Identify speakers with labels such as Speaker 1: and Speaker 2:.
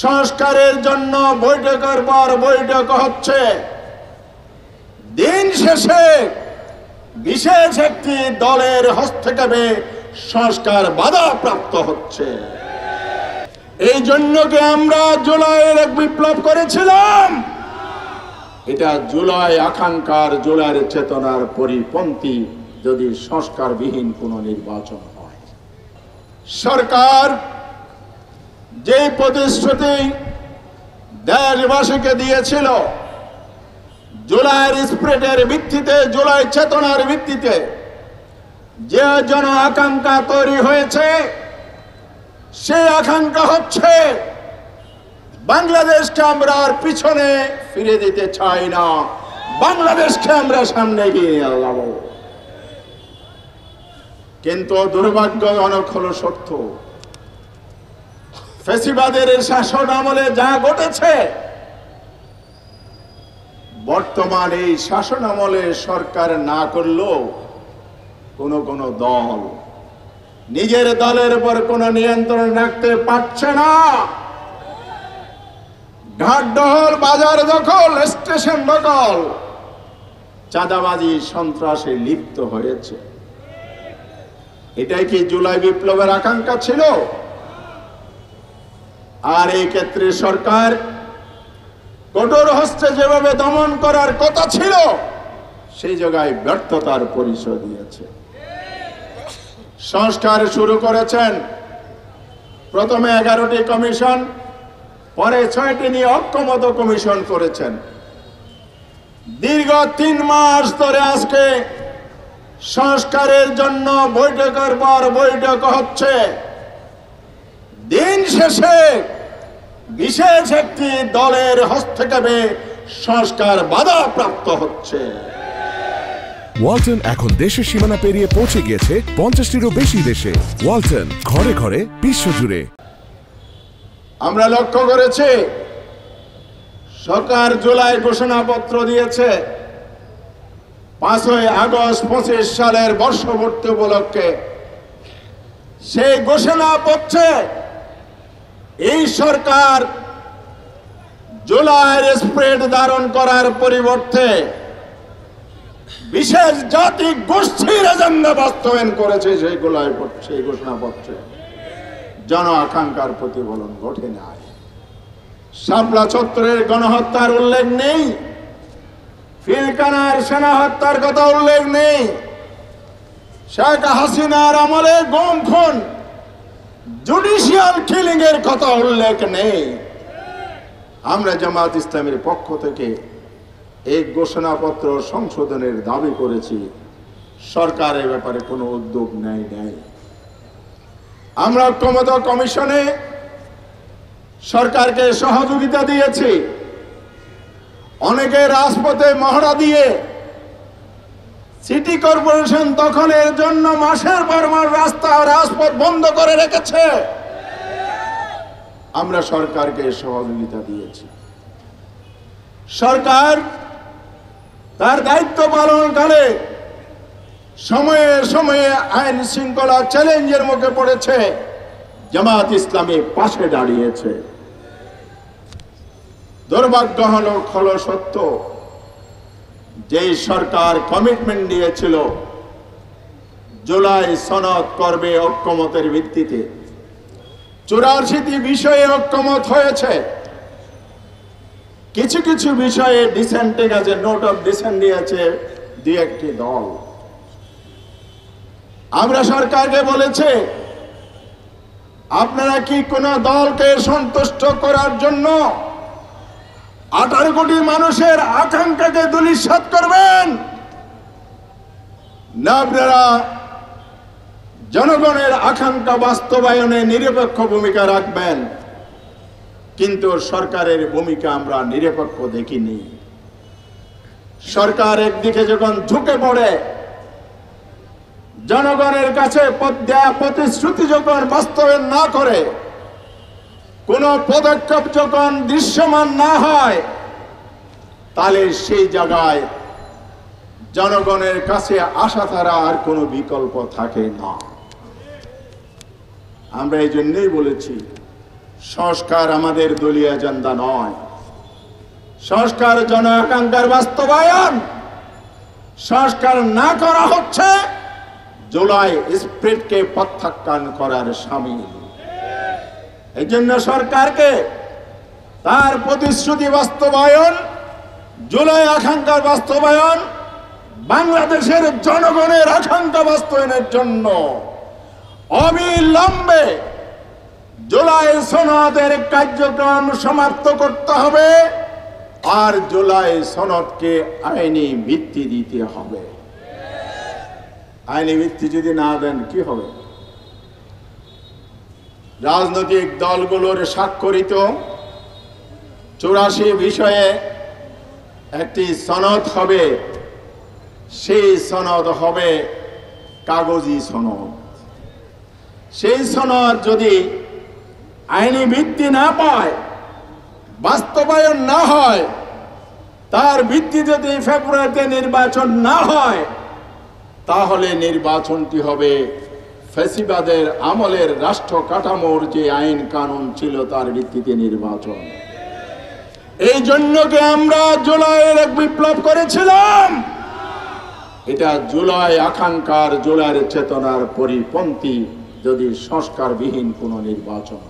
Speaker 1: সংস্কারের জন্য বৈঠকের পর বৈঠক হচ্ছে, দিন শেষে বিশেষ একটি দলের হস্তক্ষেপে সংস্কার বাধাপ্রাপ্ত হচ্ছে। এই জন্য কি আমরা জুলাইয়ের এক বিপ্লব করেছিলাম? এটা জুলাই আকাঙ্ক্ষার, জুলাইয়ের চেতনার পরিপন্থী যদি সংস্কারবিহীন কোনো নির্বাচন হয়। সরকার যে প্রতিশ্রুতি দেশবাসীকে দিয়েছিল, জুলাইয়ের স্পিরিটের ভিত্তিতে, জুলাই চেতনার ভিত্তিতে যে জন আকাঙ্ক্ষা তৈরি হয়েছে, সেই আকাঙ্ক্ষা হচ্ছে বাংলাদেশকে আমরা আর পিছনে ফিরে দিতে চাই না, বাংলাদেশকে আমরা সামনে এগিয়ে যাব। কিন্তু দুর্ভাগ্যজনক হলো সত্য, ফ্যাসিবাদের শাসন আমলে যা ঘটেছে, বর্তমান এই শাসন আমলে সরকার না করলেও কোন দল নিজের দলের উপর কোনো নিয়ন্ত্রণ রাখতে পারছে না। ঘাটডহল, বাজার দখল, স্টেশন দখল, চাঁদাবাজি, সন্ত্রাসে লিপ্ত হয়েছে। এটাই কি জুলাই বিপ্লবের আকাঙ্ক্ষা ছিল? আর এই ক্ষেত্রে সরকার কঠোর হস্তে যেভাবে দমন করার কথা ছিল, সেই জায়গায় ব্যর্থতার পরিচয় দিয়েছে। সংস্কার শুরু করেছেন, প্রথমে 11টি কমিশন, পরে 6টি নিয়ে ঐক্যমত্য কমিশন করেছেন। দীর্ঘ 3 মাস ধরে আজকে সংস্কারের জন্য বৈঠকের পর বৈঠক হচ্ছে, দিন শেষে বিশেষ একটি দলের হস্তক্ষেপে সংস্কার বাধাপ্রাপ্ত হচ্ছে।
Speaker 2: ওয়ালটন এখন দেশের সীমানা পেরিয়ে পৌঁছে গিয়েছে 50টিরও বেশি দেশে। ওয়ালটন, ঘরে ঘরে, বিশ্বজুড়ে।
Speaker 1: আমরা লক্ষ্য করেছি, সরকার জুলাই ঘোষণাপত্র দিয়েছে, 5ই আগস্ট 25 সালের বর্ষপূর্তি উপলক্ষে। সেই ঘোষণাপত্রে এই সরকার জুলাইয়ের স্পিরিট ধারণ করার পরিবর্তে বিশেষ জাতি গোষ্ঠীর এজেন্ডা বাস্তবায়ন করেছে। সেই ঘোষণাপত্রে জন আকাঙ্ক্ষার প্রতিফলন ঘটে নাই। শাপলা চত্বরের গণহত্যার উল্লেখ নেই, পিলখানার সেনা হত্যার কথা উল্লেখ নেই, শেখ হাসিনার আমলে গুম খুন, জুডিশিয়াল কিলিং এর কথা উল্লেখ নেই। আমরা জামাত ইসলামের পক্ষ থেকে এই ঘোষণাপত্র সংশোধনের দাবি করেছি, সরকারের ব্যাপারে কোনো উদ্যোগ নেয় নাই। আমরা ঐক্যমত্য কমিশনে সরকারকে সহযোগিতা দিয়েছি, অনেকে রাজপথে মহড়া দিয়ে সিটি কর্পোরেশন দখলের জন্য মাসের পর মাস রাজপথ বন্ধ করে রেখেছে। আমরা সরকারকে সহযোগিতা দিয়েছি। সরকার তার দায়িত্ব পালনকালে সময়ে সময়ে আইন শৃঙ্খলা চ্যালেঞ্জের মুখে পড়েছে, জামাত ইসলামী পাশে দাঁড়িয়েছে। দুর্ভাগ্য হলো সত্য, যেই সরকার কমিটমেন্ট দিয়েছিল জুলাই সনদ করবে ঐক্যমতের ভিত্তিতে, 84টি বিষয়ে ঐক্যমত হয়েছে। কিছু কিছু বিষয়ে ডিসেন্টে গেছে, নোট অফ ডিসেন্ট দিয়েছে 2-1টি দল। আমরা সরকারকে বলেছে, আপনারা কি কোন দলকে সন্তুষ্ট করার জন্য 18 কোটি মানুষের আকাঙ্ক্ষাকে ধূলিসাৎ করবেন, না আপনারা জনগণের আকাঙ্ক্ষা বাস্তবায়নে নিরপেক্ষ ভূমিকা রাখবেন? কিন্তু সরকারের ভূমিকা আমরা নিরপেক্ষ দেখিনি। সরকার একদিকে যখন ঝুঁকে পড়ে, জনগণের কাছে প্রতিশ্রুতি যখন বাস্তবায়ন না করে, কোন পদক্ষেপ যখন দৃশ্যমান না হয়, তাহলে সেই জায়গায় জনগণের কাছে আশা ছাড়া আর কোনো বিকল্প থাকে না। আমরা এই জন্যই বলেছি, সংস্কার আমাদের দলীয় এজেন্ডা নয়। সংস্কার জন আকাঙ্ক্ষার বাস্তবায়ন। সংস্কার না করা হচ্ছে জুলাই স্পিরিটকে প্রত্যাখ্যান করার শামিল। এই জন্য সরকারকে তার প্রতিশ্রুতি বাস্তবায়ন, জুলাই আকাঙ্ক্ষার বাস্তবায়ন, বাংলাদেশের জনগণের আকাঙ্ক্ষা বাস্তবায়নের জন্য অবিলম্বে জুলাই সনদের কার্যক্রম সমাপ্ত করতে হবে আর জুলাই সনদকে আইনি ভিত্তি দিতে হবে। আইনি ভিত্তি যদি না দেন কি হবে? রাজনৈতিক দলগুলোর স্বাক্ষরিত 84 বিষয়ে একটি সনদ হবে, সেই সনদ হবে কাগজি সনদ। সেই সনদ যদি আইনি ভিত্তি না পায়, বাস্তবায়ন না হয়, তার ভিত্তি যদি ফেব্রুয়ারিতে নির্বাচন না হয়, তাহলে নির্বাচনটি হবে ফ্যাসিবাদের আমলের রাষ্ট্র কাঠামোর যে আইন কানুন ছিল তার ভিত্তিতে নির্বাচন। এই জন্য কি আমরা জুলাইয়ের এক বিপ্লব করেছিলাম? এটা জুলাই আকাঙ্ক্ষার, জুলাইয়ের চেতনার পরিপন্থী যদি সংস্কারবিহীন কোনো নির্বাচন